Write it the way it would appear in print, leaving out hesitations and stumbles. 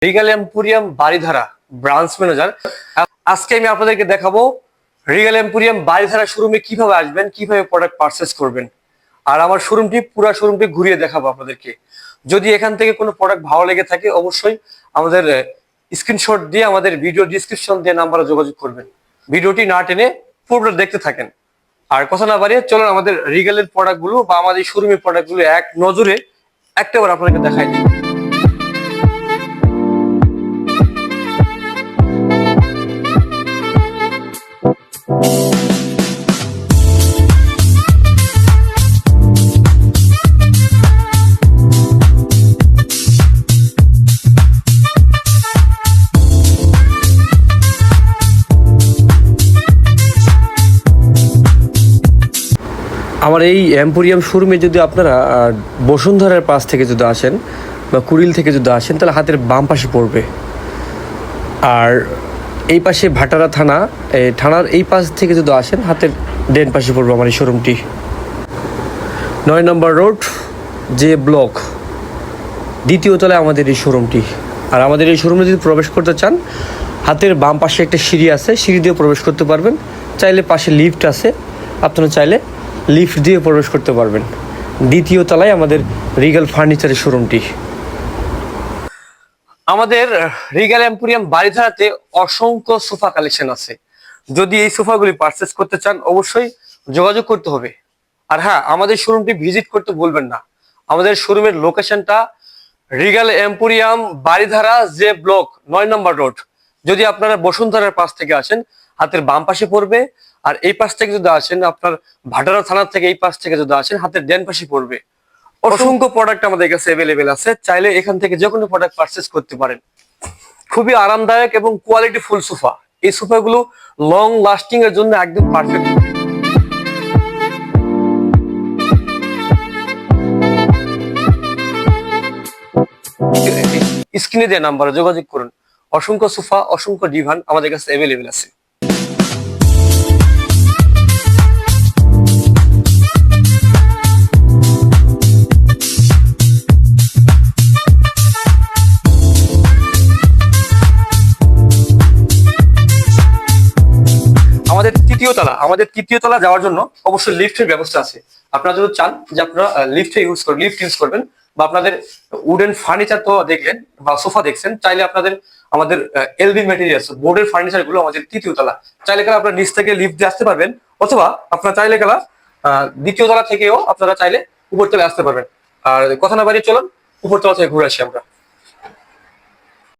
Regal emporium Baridhara branch manager. আজকে আমি আপনাদেরকে দেখাবো রিগাল এম্পোরিয়াম বারিধারা শোরুমে কিভাবে আসবেন, কিভাবে প্রোডাক্ট পারচেস করবেন। আর আমার পুরো শোরুমটি ঘুরিয়ে দেখাবো আপনাদেরকে। যদি এখান থেকে কোনো প্রোডাক্ট ভালো লেগে থাকে অবশ্যই আমাদের স্ক্রিনশট দিয়ে আমাদের ভিডিও ডিসক্রিপশন দিয়ে নাম্বারে যোগাযোগ করবেন। ভিডিওটি না টেনে পুরোটা দেখতে থাকেন। আর কথা না বাড়িয়ে চলুন আমাদের রিগালের প্রোডাক্টগুলো বা আমাদের শোরুমের প্রোডাক্টগুলো এক নজরে একটাবার আপনাদেরকে দেখাই দিই। আমার এই এম্পোরিয়াম শোরুমে যদি আপনারা বসুন্ধরার পাশ থেকে যদি আসেন বা কুড়িল থেকে যদি আসেন তাহলে হাতের বাম পাশে পড়বে। আর এই পাশে ভাটারা থানার এই পাশ থেকে যদি আসেন হাতের ডান পাশে পড়বে আমার এই শোরুমটি। 9 নম্বর রোড যে ব্লক, দ্বিতীয় তলায় আমাদের এই শোরুমটি। আর আমাদের এই শোরুমে যদি প্রবেশ করতে চান হাতের বাম পাশে একটা সিঁড়ি আছে, সিঁড়ি দিয়ে প্রবেশ করতে পারবেন। চাইলে পাশে লিফট আছে, আপনারা চাইলে লিফট দিয়ে প্রবেশ করতে পারবেন। দ্বিতীয় তলায় আমাদের রিগাল ফার্নিচারের শোরুমটি। আমাদের রিগাল এম্পোরিয়াম বারিধারাতে অসংখ্য সোফা কালেকশন আছে। যদি এই সোফাগুলি পারচেস করতে চান অবশ্যই যোগাযোগ করতে হবে। আর হ্যাঁ, আমাদের শোরুমটি ভিজিট করতে বলবেন না। আমাদের শোরুমের লোকেশনটা রিগাল এম্পোরিয়াম বারিধারা যে ব্লক 9 নম্বর রোড। যদি আপনারা বসুন্ধরার পাশ থেকে আসেন হাতের বাম পাশে পড়বে। আর এই পাশ থেকে যদি আসেন আপনার ভাটারা থানার থেকে এই পাশ থেকে যদি আসেন হাতের ডান পাশে পড়বে। অসংখ্য প্রোডাক্ট আমাদের কাছে অ্যাভেলেবেল আছে, চাইলে এখান থেকে যে কোনো প্রোডাক্ট পারচেস করতে পারেন। খুবই আরামদায়ক এবং কোয়ালিটি ফুল সোফা। এই সোফাগুলো লং লাস্টিং এর জন্য একদম পারফেক্ট। স্ক্রিনে দেওয়া নাম্বারে যোগাযোগ করুন। অসংখ্য সোফা, অসংখ্য ডিভান আমাদের কাছে অ্যাভেলেবেল আছে। আমাদের তৃতীয় তলা যাওয়ার জন্য অবশ্যই লিফটের ব্যবস্থা আছে। আপনারা যদি চান যে আপনারা লিফট ইউজ করবেন বা আপনাদের উডেন ফার্নিচার তো দেখলেন বা সোফা দেখছেন, চাইলে আপনাদের আমাদের এলবি ম্যাটেরিয়ালস বোর্ডের ফার্নিচার গুলো আমাদের তৃতীয় তলা। চাইলে গেলে আপনারা নিচ থেকে লিফট দিয়ে আসতে পারবেন, অথবা আপনারা চাইলে গেলা দ্বিতীয় তলা থেকেও আপনারা চাইলে উপর তলায় আসতে পারবেন। আর কথা না বাড়িয়ে চলুন উপর তলা থেকে ঘুরে আসি আমরা।